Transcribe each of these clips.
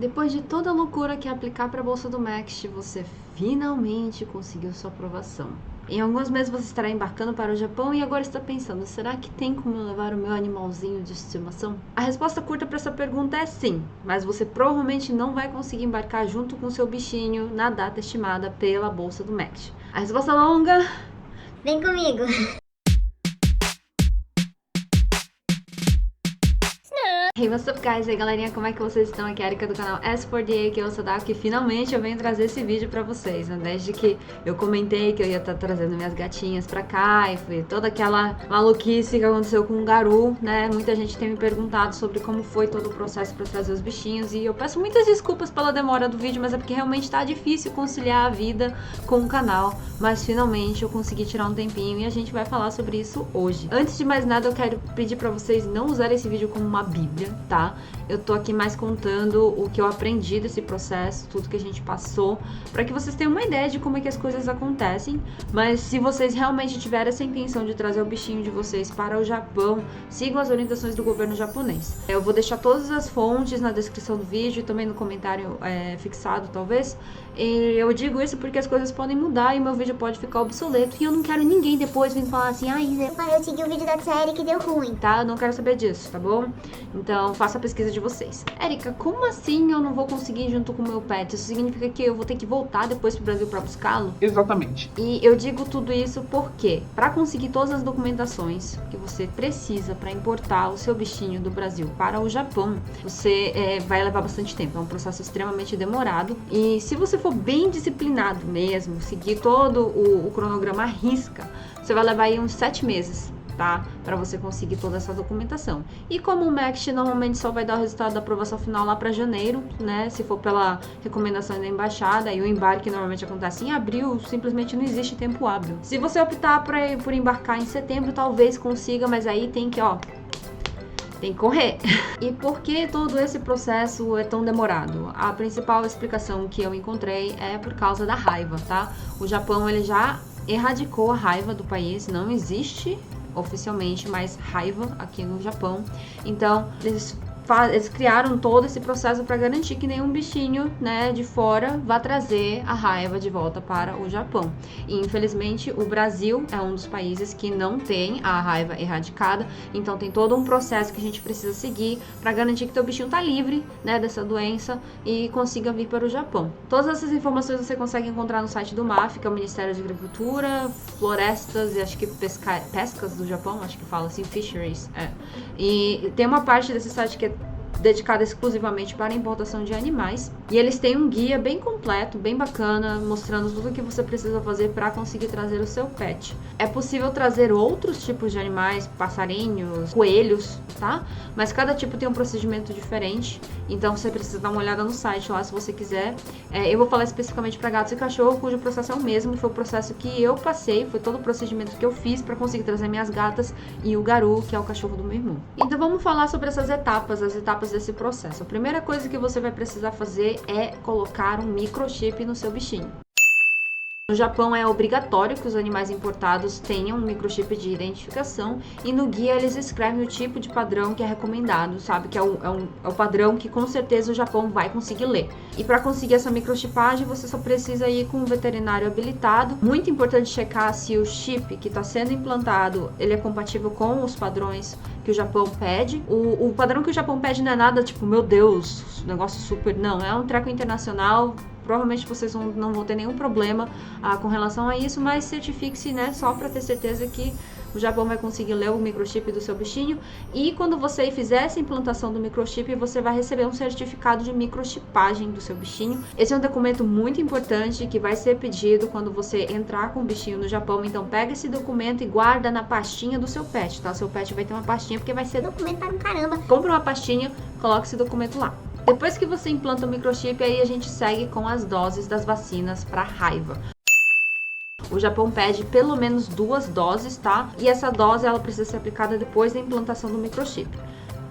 Depois de toda a loucura que é aplicar para a bolsa do Max, você finalmente conseguiu sua aprovação. Em alguns meses você estará embarcando para o Japão e agora está pensando, será que tem como eu levar o meu animalzinho de estimação? A resposta curta para essa pergunta é sim, mas você provavelmente não vai conseguir embarcar junto com seu bichinho na data estimada pela bolsa do Max. A resposta longa... Vem comigo! Hey, what's up guys? E aí galerinha, como é que vocês estão? Aqui é a Erika do canal S4DA, aqui é o Sadako, e finalmente eu venho trazer esse vídeo pra vocês, né? Desde que eu comentei que eu ia estar trazendo minhas gatinhas pra cá e foi toda aquela maluquice que aconteceu com o Garu, né? Muita gente tem me perguntado sobre como foi todo o processo pra trazer os bichinhos e eu peço muitas desculpas pela demora do vídeo, mas é porque realmente tá difícil conciliar a vida com o canal, mas finalmente eu consegui tirar um tempinho e a gente vai falar sobre isso hoje. Antes de mais nada, eu quero pedir pra vocês não usarem esse vídeo como uma bíblia, tá? Eu tô aqui mais contando o que eu aprendi desse processo, tudo que a gente passou, para que vocês tenham uma ideia de como é que as coisas acontecem, mas se vocês realmente tiverem essa intenção de trazer o bichinho de vocês para o Japão, sigam as orientações do governo japonês. Eu vou deixar todas as fontes na descrição do vídeo e também no comentário fixado, talvez. E eu digo isso porque as coisas podem mudar e meu vídeo pode ficar obsoleto e eu não quero ninguém depois vir falar assim, Eu segui o vídeo da série que deu ruim. tá? Eu não quero saber disso, tá bom? Então, faça a pesquisa de vocês. Érica, como assim eu não vou conseguir ir junto com o meu pet? Isso significa que eu vou ter que voltar depois pro Brasil pra buscá-lo? Exatamente. E eu digo tudo isso porque, para conseguir todas as documentações que você precisa para importar o seu bichinho do Brasil para o Japão, você vai levar bastante tempo. É um processo extremamente demorado. E se você for bem disciplinado mesmo, seguir todo o cronograma à risca, você vai levar aí uns 7 meses. Tá? Para você conseguir toda essa documentação. E como o MEXT normalmente só vai dar o resultado da aprovação final lá para janeiro, né? Se for pela recomendação da embaixada, e o embarque normalmente acontece em abril, simplesmente não existe tempo hábil. Se você optar por embarcar em setembro, talvez consiga, mas aí tem que correr. E por que todo esse processo é tão demorado? A principal explicação que eu encontrei é por causa da raiva, tá? O Japão, ele já erradicou a raiva do país, não existe oficialmente mais raiva aqui no Japão. Então, eles criaram todo esse processo para garantir que nenhum bichinho, né, de fora vá trazer a raiva de volta para o Japão. E infelizmente o Brasil é um dos países que não tem a raiva erradicada, então tem todo um processo que a gente precisa seguir para garantir que teu bichinho tá livre, né, dessa doença e consiga vir para o Japão. Todas essas informações você consegue encontrar no site do MAF, que é o Ministério de Agricultura, Florestas e acho que Pescas do Japão, acho que fala assim, Fisheries. E tem uma parte desse site que é dedicada exclusivamente para a importação de animais. E eles têm um guia bem completo, bem bacana, mostrando tudo o que você precisa fazer para conseguir trazer o seu pet. É possível trazer outros tipos de animais, passarinhos, coelhos, tá? Mas cada tipo tem um procedimento diferente, então você precisa dar uma olhada no site lá se você quiser. Eu vou falar especificamente para gatos e cachorro, cujo processo é o mesmo, foi o processo que eu passei, foi todo o procedimento que eu fiz para conseguir trazer minhas gatas e o Garu, que é o cachorro do meu irmão. Então vamos falar sobre essas etapas, as etapas desse processo. A primeira coisa que você vai precisar fazer é colocar um microchip no seu bichinho. No Japão é obrigatório que os animais importados tenham um microchip de identificação e no guia eles escrevem o tipo de padrão que é recomendado, sabe? Que é o padrão que com certeza o Japão vai conseguir ler. E para conseguir essa microchipagem você só precisa ir com um veterinário habilitado. Muito importante checar se o chip que está sendo implantado ele é compatível com os padrões que o Japão pede. O padrão que o Japão pede não é nada tipo, meu Deus, negócio super... Não, é um treco internacional. Provavelmente vocês não vão ter nenhum problema com relação a isso, mas certifique-se, né, só para ter certeza que o Japão vai conseguir ler o microchip do seu bichinho. E quando você fizer essa implantação do microchip, você vai receber um certificado de microchipagem do seu bichinho. Esse é um documento muito importante que vai ser pedido quando você entrar com o bichinho no Japão. Então pega esse documento e guarda na pastinha do seu pet, tá? Seu pet vai ter uma pastinha porque vai ser Documento para um caramba. Compra uma pastinha, coloca esse documento lá. Depois que você implanta o microchip, aí a gente segue com as doses das vacinas para raiva. O Japão pede pelo menos 2 doses, tá? E essa dose ela precisa ser aplicada depois da implantação do microchip.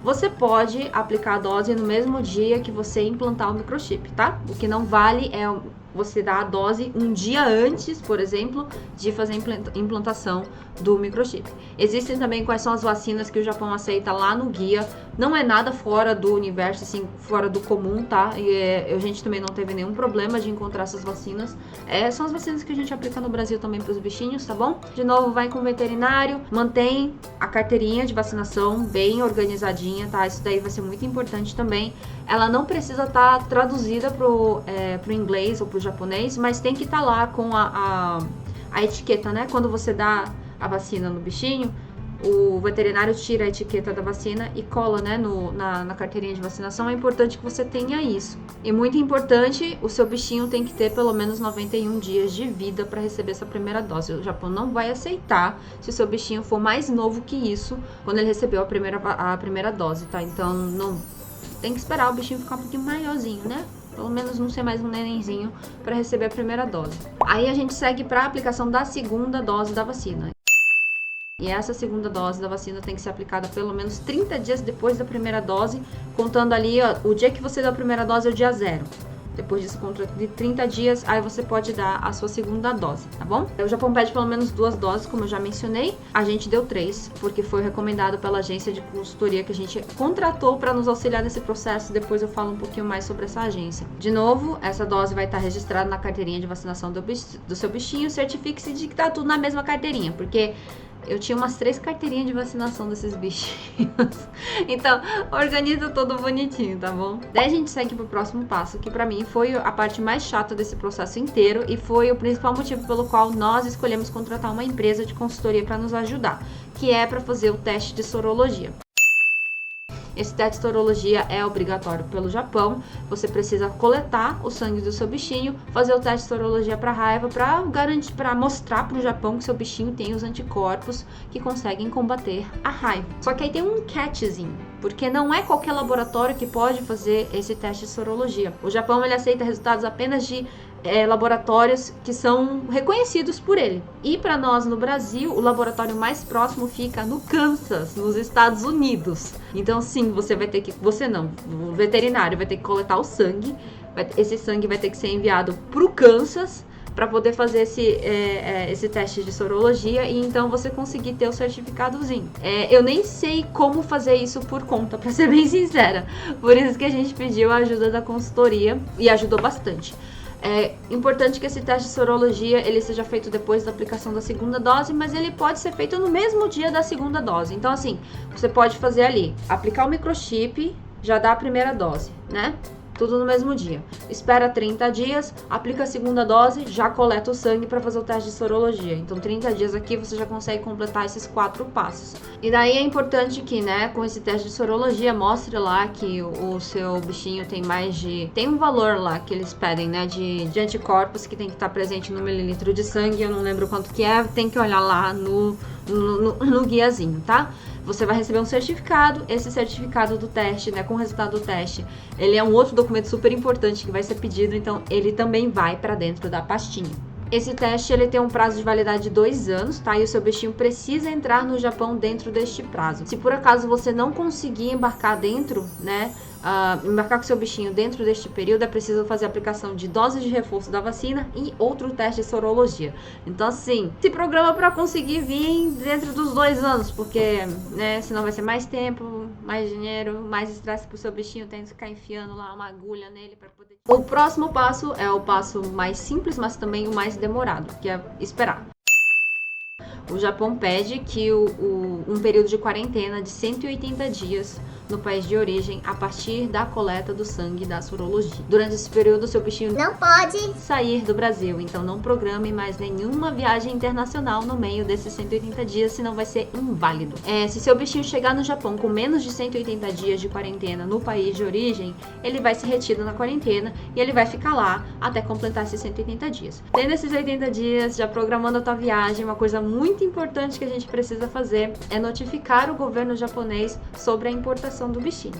Você pode aplicar a dose no mesmo dia que você implantar o microchip, tá? O que não vale é você dá a dose um dia antes, por exemplo, de fazer a implantação do microchip. Existem também quais são as vacinas que o Japão aceita lá no guia. Não é nada fora do universo, assim, fora do comum, tá? E a gente também não teve nenhum problema de encontrar essas vacinas. São as vacinas que a gente aplica no Brasil também para os bichinhos, tá bom? De novo, vai com o veterinário, mantém a carteirinha de vacinação bem organizadinha, tá? Isso daí vai ser muito importante também. Ela não precisa estar traduzida pro inglês ou pro japonês, mas tem que estar lá com a etiqueta, né? Quando você dá a vacina no bichinho, o veterinário tira a etiqueta da vacina e cola, né, na carteirinha de vacinação. É importante que você tenha isso. E muito importante, o seu bichinho tem que ter pelo menos 91 dias de vida para receber essa primeira dose. O Japão não vai aceitar se o seu bichinho for mais novo que isso quando ele recebeu a primeira dose, tá? Então, não tem que esperar o bichinho ficar um pouquinho maiorzinho, né? Pelo menos não ser mais um nenenzinho para receber a primeira dose. Aí a gente segue para a aplicação da segunda dose da vacina. E essa segunda dose da vacina tem que ser aplicada pelo menos 30 dias depois da primeira dose, contando ali, ó, o dia que você deu a primeira dose é o dia 0. Depois disso, conta de 30 dias, aí você pode dar a sua segunda dose, tá bom? O Japão pede pelo menos 2 doses, como eu já mencionei. A gente deu 3, porque foi recomendado pela agência de consultoria que a gente contratou para nos auxiliar nesse processo. Depois eu falo um pouquinho mais sobre essa agência. De novo, essa dose vai estar registrada na carteirinha de vacinação do seu bichinho. Certifique-se de que tá tudo na mesma carteirinha, porque eu tinha umas 3 carteirinhas de vacinação desses bichinhos. Então, organiza tudo bonitinho, tá bom? Daí a gente segue pro próximo passo, que pra mim foi a parte mais chata desse processo inteiro e foi o principal motivo pelo qual nós escolhemos contratar uma empresa de consultoria para nos ajudar, que é para fazer o teste de sorologia. Esse teste de sorologia é obrigatório pelo Japão. Você precisa coletar o sangue do seu bichinho, fazer o teste de sorologia para raiva, para garantir, para mostrar para o Japão que seu bichinho tem os anticorpos que conseguem combater a raiva. Só que aí tem um catchzinho, porque não é qualquer laboratório que pode fazer esse teste de sorologia. O Japão ele aceita resultados apenas de laboratórios que são reconhecidos por ele. E para nós no Brasil, o laboratório mais próximo fica no Kansas, nos Estados Unidos. Então sim, o veterinário vai ter que coletar o sangue. Esse sangue vai ter que ser enviado para o Kansas para poder fazer esse teste de sorologia e então você conseguir ter o certificadozinho. Eu nem sei como fazer isso por conta, para ser bem sincera. Por isso que a gente pediu a ajuda da consultoria e ajudou bastante. É importante que esse teste de sorologia ele seja feito depois da aplicação da segunda dose, mas ele pode ser feito no mesmo dia da segunda dose. Então, assim, você pode fazer ali, aplicar o microchip, já dá a primeira dose, né? Tudo no mesmo dia. Espera 30 dias, aplica a segunda dose, já coleta o sangue para fazer o teste de sorologia. Então, 30 dias aqui você já consegue completar esses 4 passos. E daí é importante que, né, com esse teste de sorologia, mostre lá que o seu bichinho tem tem um valor lá que eles pedem, né, de anticorpos que tem que estar presente no mililitro de sangue. Eu não lembro quanto que é, tem que olhar lá no guiazinho, tá? Você vai receber um certificado, esse certificado do teste, né, com o resultado do teste, ele é um outro documento super importante que vai ser pedido, então ele também vai para dentro da pastinha. Esse teste ele tem um prazo de validade de 2 anos, tá? E o seu bichinho precisa entrar no Japão dentro deste prazo. Se por acaso você não conseguir embarcar dentro, né, embarcar com seu bichinho dentro deste período, é preciso fazer a aplicação de doses de reforço da vacina e outro teste de sorologia. Então, assim, se programa para conseguir vir dentro dos 2 anos, porque, né, senão vai ser mais tempo, mais dinheiro, mais estresse pro seu bichinho, tendo que ficar enfiando lá uma agulha nele para poder... O próximo passo é o passo mais simples, mas também o mais demorado, que é esperar. O Japão pede que um período de quarentena de 180 dias no país de origem a partir da coleta do sangue da sorologia. Durante esse período, seu bichinho não pode sair do Brasil, então não programe mais nenhuma viagem internacional no meio desses 180 dias, senão vai ser inválido. Se seu bichinho chegar no Japão com menos de 180 dias de quarentena no país de origem, ele vai ser retido na quarentena e ele vai ficar lá até completar esses 180 dias. Tendo esses 80 dias, já programando a tua viagem, uma coisa muito importante que a gente precisa fazer é notificar o governo japonês sobre a importação do bichinho.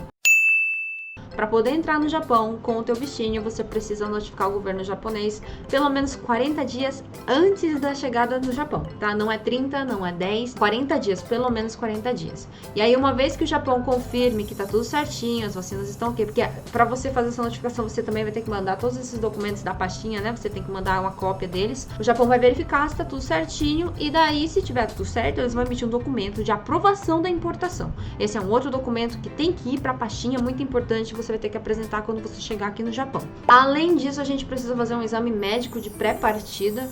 para poder entrar no Japão com o teu bichinho, você precisa notificar o governo japonês pelo menos 40 dias antes da chegada no Japão, tá? Não é 30, não é 10, 40 dias, pelo menos 40 dias. E aí, uma vez que o Japão confirme que tá tudo certinho, as vacinas estão ok, porque para você fazer essa notificação, você também vai ter que mandar todos esses documentos da pastinha, né? Você tem que mandar uma cópia deles. O Japão vai verificar se tá tudo certinho e daí, se tiver tudo certo, eles vão emitir um documento de aprovação da importação. Esse é um outro documento que tem que ir para a pastinha, muito importante, você vai ter que apresentar quando você chegar aqui no Japão. Além disso, a gente precisa fazer um exame médico de pré-partida.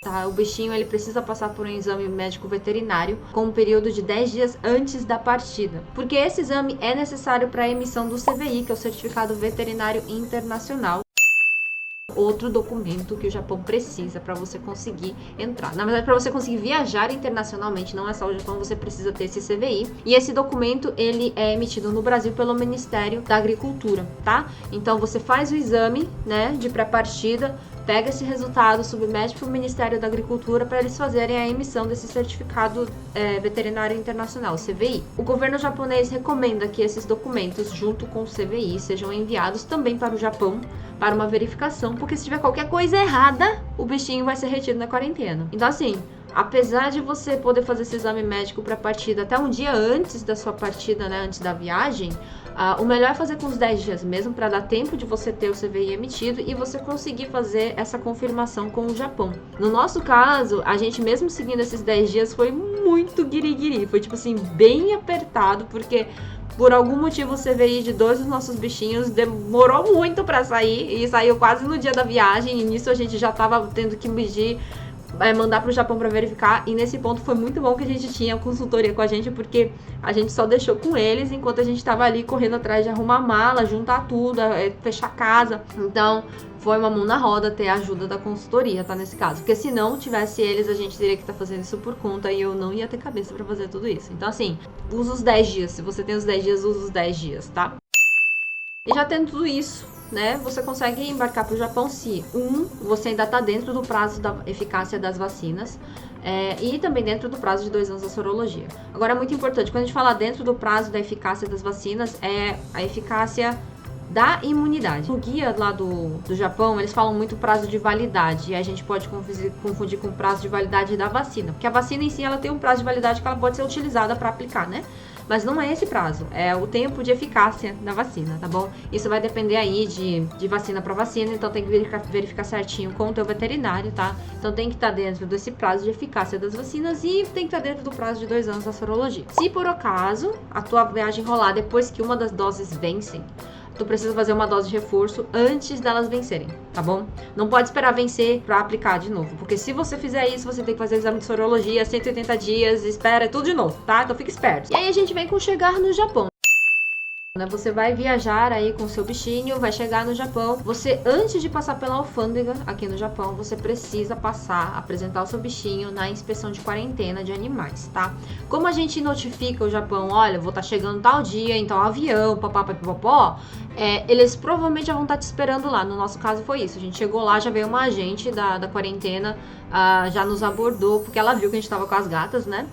Tá, o bichinho ele precisa passar por um exame médico veterinário com um período de 10 dias antes da partida, porque esse exame é necessário para a emissão do CVI, que é o Certificado Veterinário Internacional. Outro documento que o Japão precisa para você conseguir entrar. Na verdade, para você conseguir viajar internacionalmente, não é só o Japão, você precisa ter esse CVI. E esse documento, ele é emitido no Brasil pelo Ministério da Agricultura, tá? Então, você faz o exame, né, de pré-partida, pega esse resultado, submete para o Ministério da Agricultura para eles fazerem a emissão desse certificado veterinário internacional, CVI. O governo japonês recomenda que esses documentos, junto com o CVI, sejam enviados também para o Japão para uma verificação, porque se tiver qualquer coisa errada, o bichinho vai ser retido na quarentena. Então, assim, apesar de você poder fazer esse exame médico para a partida até um dia antes da sua partida, né, antes da viagem, o melhor é fazer com os 10 dias mesmo, para dar tempo de você ter o CVI emitido e você conseguir fazer essa confirmação com o Japão. No nosso caso, a gente mesmo seguindo esses 10 dias foi muito guiriguiri, foi tipo assim, bem apertado, porque por algum motivo o CVI de 2 dos nossos bichinhos demorou muito para sair e saiu quase no dia da viagem, e nisso a gente já tava tendo que medir, mandar pro Japão para verificar, e nesse ponto foi muito bom que a gente tinha consultoria com a gente, porque a gente só deixou com eles enquanto a gente tava ali correndo atrás de arrumar mala, juntar tudo, fechar a casa. Então foi uma mão na roda ter a ajuda da consultoria, tá, nesse caso, porque se não tivesse eles, a gente teria que estar fazendo isso por conta e eu não ia ter cabeça para fazer tudo isso. Então, assim, usa os 10 dias, se você tem os 10 dias, usa os 10 dias, tá? E já tendo tudo isso, né, você consegue embarcar para o Japão se, você ainda está dentro do prazo da eficácia das vacinas, e também dentro do prazo de 2 anos da sorologia. Agora, é muito importante, quando a gente fala dentro do prazo da eficácia das vacinas, é a eficácia da imunidade. No guia lá do Japão, eles falam muito prazo de validade, e a gente pode confundir com o prazo de validade da vacina, porque a vacina em si, ela tem um prazo de validade que ela pode ser utilizada para aplicar, né? Mas não é esse prazo, é o tempo de eficácia da vacina, tá bom? Isso vai depender aí de vacina para vacina, então tem que verificar certinho com o teu veterinário, tá? Então tem que estar dentro desse prazo de eficácia das vacinas e tem que estar dentro do prazo de 2 anos da sorologia. Se por acaso a tua viagem rolar depois que uma das doses vencem, tu precisa fazer uma dose de reforço antes delas vencerem, tá bom? Não pode esperar vencer pra aplicar de novo, porque se você fizer isso, você tem que fazer exame de sorologia, 180 dias, espera, tudo de novo, tá? Então fica esperto. E aí a gente vem com chegar no Japão. Você vai viajar aí com seu bichinho, vai chegar no Japão. Você, antes de passar pela alfândega aqui no Japão, você precisa apresentar o seu bichinho na inspeção de quarentena de animais, tá? Como a gente notifica o Japão, olha, vou estar chegando tal dia, então avião, papapá, eles provavelmente já vão estar te esperando lá. No nosso caso foi isso, a gente chegou lá, já veio uma agente da quarentena, já nos abordou, porque ela viu que a gente tava com as gatas, né?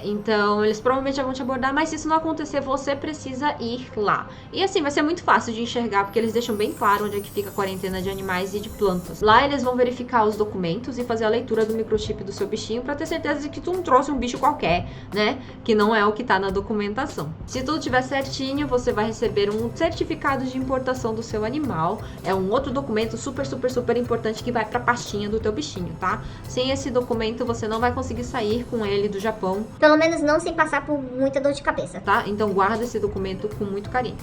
Então eles provavelmente já vão te abordar, mas se isso não acontecer, você precisa ir lá. E assim, vai ser muito fácil de enxergar, porque eles deixam bem claro onde é que fica a quarentena de animais e de plantas. Lá eles vão verificar os documentos e fazer a leitura do microchip do seu bichinho pra ter certeza de que tu não trouxe um bicho qualquer, né? Que não é o que tá na documentação. Se tudo estiver certinho, você vai receber um certificado de importação do seu animal. É um outro documento super importante que vai pra pastinha do teu bichinho, tá? Sem esse documento, você não vai conseguir sair com ele do Japão. Pelo menos não sem passar por muita dor de cabeça, tá? Então guarda esse documento com muito carinho.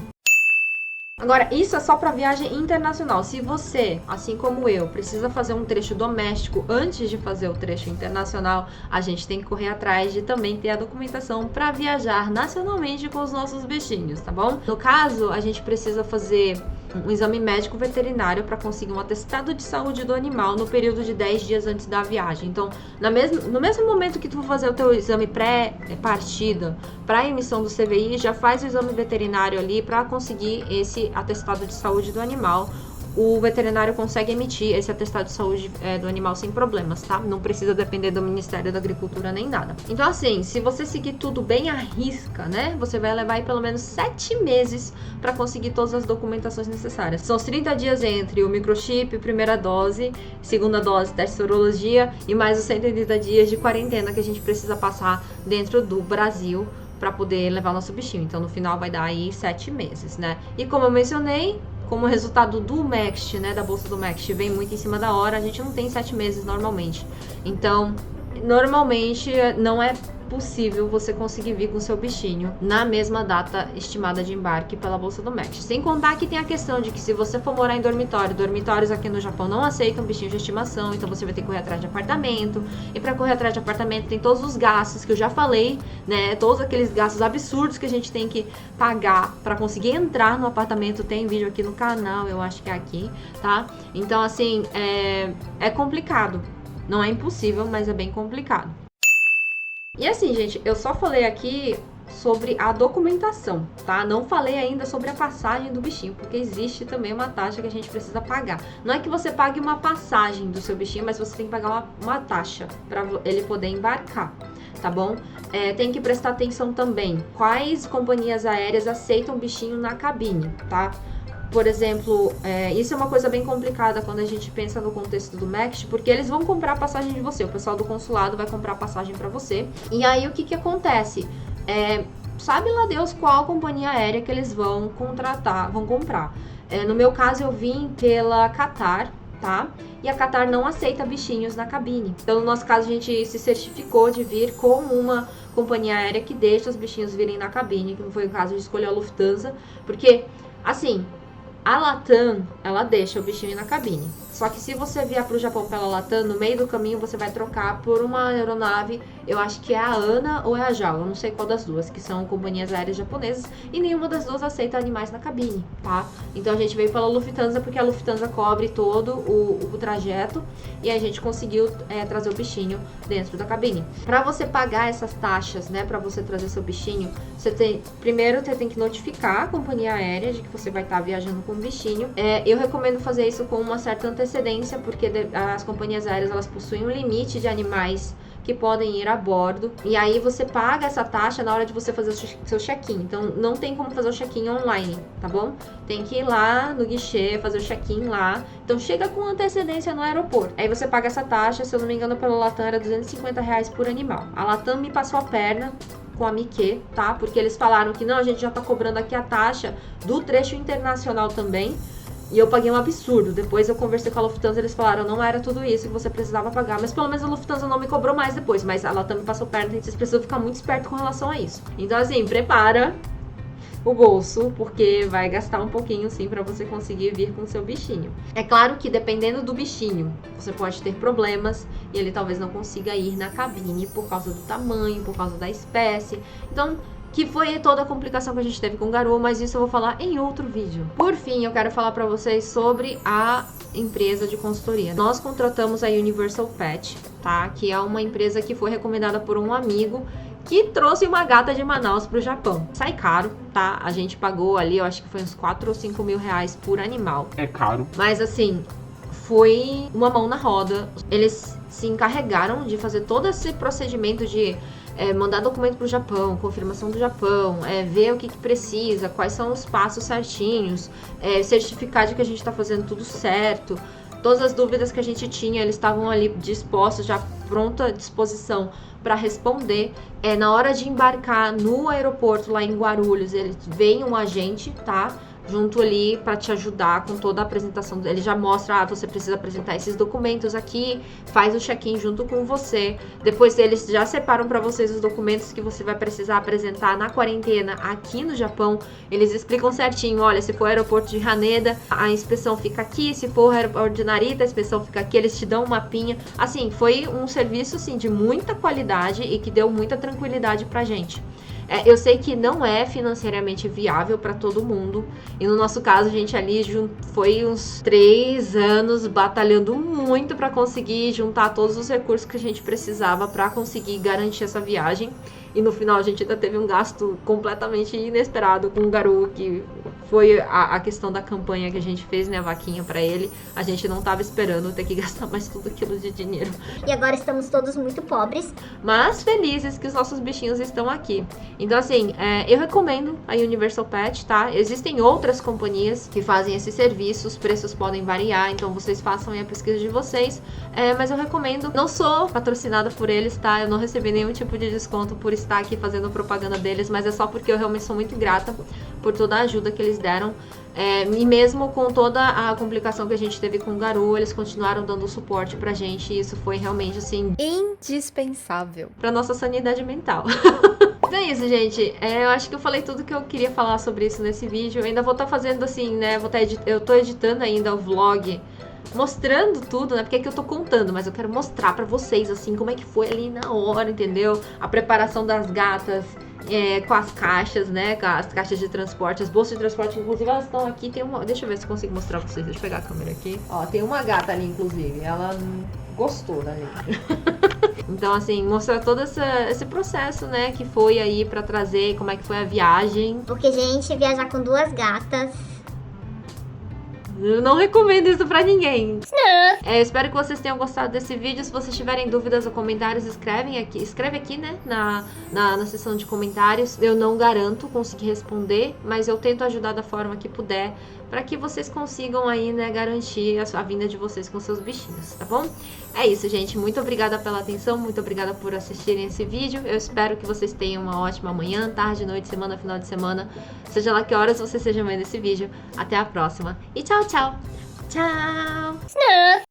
Agora, isso é só para viagem internacional. Se você, assim como eu, precisa fazer um trecho doméstico antes de fazer o trecho internacional, a gente tem que correr atrás de também ter a documentação para viajar nacionalmente com os nossos bichinhos, tá bom? No caso, a gente precisa fazer um exame médico veterinário para conseguir um atestado de saúde do animal no período de 10 dias antes da viagem. Então, no mesmo momento que tu for fazer o teu exame pré-partida para a emissão do CVI, já faz o exame veterinário ali para conseguir esse atestado de saúde do animal o veterinário consegue emitir esse atestado de saúde do animal sem problemas, tá? Não precisa depender do Ministério da Agricultura nem nada. Então, assim, se você seguir tudo bem à risca, né? Você vai levar aí pelo menos 7 meses para conseguir todas as documentações necessárias. São os 30 dias entre o microchip, primeira dose, segunda dose, teste de sorologia e mais os 180 dias de quarentena que a gente precisa passar dentro do Brasil para poder levar nosso bichinho. Então, no final vai dar aí 7 meses, né? E como eu mencionei, como o resultado do MEXT, né, da bolsa do MEXT, vem muito em cima da hora, a gente não tem 7 meses normalmente. Então, normalmente não é possível você conseguir vir com seu bichinho na mesma data estimada de embarque pela bolsa do MEXT. Sem contar que tem a questão de que se você for morar em dormitório, dormitórios aqui no Japão não aceitam bichinho de estimação, então você vai ter que correr atrás de apartamento. E para correr atrás de apartamento tem todos os gastos que eu já falei, né? Todos aqueles gastos absurdos que a gente tem que pagar para conseguir entrar no apartamento. Tem vídeo aqui no canal, eu acho que é aqui, tá? Então, assim, é complicado. Não é impossível, mas é bem complicado. E assim, gente, eu só falei aqui sobre a documentação, tá? Não falei ainda sobre a passagem do bichinho, porque existe também uma taxa que a gente precisa pagar. Não é que você pague uma passagem do seu bichinho, mas você tem que pagar uma taxa para ele poder embarcar, tá bom? Tem que prestar atenção também quais companhias aéreas aceitam o bichinho na cabine, tá? Por exemplo, isso é uma coisa bem complicada quando a gente pensa no contexto do MEXT, porque eles vão comprar a passagem de você, o pessoal do consulado vai comprar a passagem para você. E aí o que acontece? Sabe lá Deus qual companhia aérea que eles vão contratar, vão comprar. No meu caso eu vim pela Qatar, tá? E a Qatar não aceita bichinhos na cabine. Então no nosso caso a gente se certificou de vir com uma companhia aérea que deixa os bichinhos virem na cabine, que não foi o caso de escolher a Lufthansa, porque, assim, a Latam, ela deixa o bichinho na cabine. Só que se você vier para o Japão pela Latam, no meio do caminho você vai trocar por uma aeronave, eu acho que é a ANA ou é a JAL, eu não sei qual das duas, que são companhias aéreas japonesas, e nenhuma das duas aceita animais na cabine, tá? Então a gente veio pela Lufthansa porque a Lufthansa cobre todo o trajeto e a gente conseguiu trazer o bichinho dentro da cabine. Para você pagar essas taxas, né, para você trazer seu bichinho, primeiro você tem que notificar a companhia aérea de que você vai estar viajando com o bichinho. Eu recomendo fazer isso com uma certa antecedência, porque as companhias aéreas elas possuem um limite de animais que podem ir a bordo, e aí você paga essa taxa na hora de você fazer o seu check-in. Então não tem como fazer o check-in online, tá bom? Tem que ir lá no guichê, fazer o check-in lá. Então chega com antecedência no aeroporto. Aí você paga essa taxa, se eu não me engano pela Latam era R$250 por animal. A Latam me passou a perna com a Mickey, tá? Porque eles falaram que não, a gente já tá cobrando aqui a taxa do trecho internacional também. E eu paguei um absurdo. Depois eu conversei com a Lufthansa, eles falaram, não era tudo isso que você precisava pagar. Mas pelo menos a Lufthansa não me cobrou mais depois. Mas ela também passou perto, e vocês precisam ficar muito espertos com relação a isso. Então assim, prepara o bolso, porque vai gastar um pouquinho sim pra você conseguir vir com o seu bichinho. É claro que dependendo do bichinho, você pode ter problemas e ele talvez não consiga ir na cabine por causa do tamanho, por causa da espécie. Então, que foi toda a complicação que a gente teve com o Garou, mas isso eu vou falar em outro vídeo. Por fim, eu quero falar pra vocês sobre a empresa de consultoria. Nós contratamos a Universal Pet, tá? Que é uma empresa que foi recomendada por um amigo que trouxe uma gata de Manaus pro Japão. Sai caro, tá? A gente pagou ali, eu acho que foi uns 4 ou 5 mil reais por animal. É caro. Mas assim, foi uma mão na roda. Eles se encarregaram de fazer todo esse procedimento de mandar documento pro Japão, confirmação do Japão, ver o que precisa, quais são os passos certinhos, certificar de que a gente tá fazendo tudo certo. Todas as dúvidas que a gente tinha, eles estavam ali dispostos, já pronta disposição para responder. Na hora de embarcar no aeroporto lá em Guarulhos, vem um agente, tá? Junto ali para te ajudar com toda a apresentação. Ele já mostra, você precisa apresentar esses documentos aqui, faz o check-in junto com você. Depois eles já separam para vocês os documentos que você vai precisar apresentar na quarentena aqui no Japão. Eles explicam certinho, olha, se for aeroporto de Haneda, a inspeção fica aqui, se for aeroporto de Narita, a inspeção fica aqui, eles te dão um mapinha. Assim, foi um serviço assim, de muita qualidade e que deu muita tranquilidade pra gente. Eu sei que não é financeiramente viável para todo mundo. E no nosso caso, a gente ali foi uns 3 anos batalhando muito para conseguir juntar todos os recursos que a gente precisava para conseguir garantir essa viagem. E no final a gente ainda teve um gasto completamente inesperado com o Garu, que foi a questão da campanha que a gente fez, né, a vaquinha pra ele. A gente não tava esperando ter que gastar mais tudo aquilo de dinheiro. E agora estamos todos muito pobres. Mas felizes que os nossos bichinhos estão aqui. Então, assim, eu recomendo a Universal Pet, tá? Existem outras companhias que fazem esse serviço, os preços podem variar, então vocês façam aí a pesquisa de vocês. Mas eu recomendo. Não sou patrocinada por eles, tá? Eu não recebi nenhum tipo de desconto por estar aqui fazendo propaganda deles, mas é só porque eu realmente sou muito grata por toda a ajuda que eles deram. E mesmo com toda a complicação que a gente teve com o Garu, eles continuaram dando suporte pra gente, e isso foi realmente, assim, indispensável pra nossa sanidade mental. Então é isso, gente. Eu acho que eu falei tudo que eu queria falar sobre isso nesse vídeo. Eu ainda vou estar fazendo assim, né? Eu tô editando ainda o vlog, mostrando tudo, né? Porque é que eu tô contando, mas eu quero mostrar pra vocês, assim, como é que foi ali na hora, entendeu? A preparação das gatas, com as caixas, né? Com as caixas de transporte, as bolsas de transporte, inclusive elas estão aqui. Tem uma. Deixa eu ver se eu consigo mostrar pra vocês. Deixa eu pegar a câmera aqui. Ó, tem uma gata ali, inclusive. Ela gostou da gente. Então, assim, mostrar todo esse processo, né? Que foi aí pra trazer, como é que foi a viagem. Porque, gente, viajar com 2 gatas... Eu não recomendo isso pra ninguém. Espero que vocês tenham gostado desse vídeo. Se vocês tiverem dúvidas ou comentários, escreve aqui, né, na seção de comentários. Eu não garanto conseguir responder, mas eu tento ajudar da forma que puder, para que vocês consigam aí, né, garantir a vinda de vocês com seus bichinhos, tá bom? É isso, gente. Muito obrigada pela atenção, muito obrigada por assistirem esse vídeo. Eu espero que vocês tenham uma ótima manhã, tarde, noite, semana, final de semana. Seja lá que horas você esteja vendo esse vídeo. Até a próxima. E tchau, tchau. Tchau.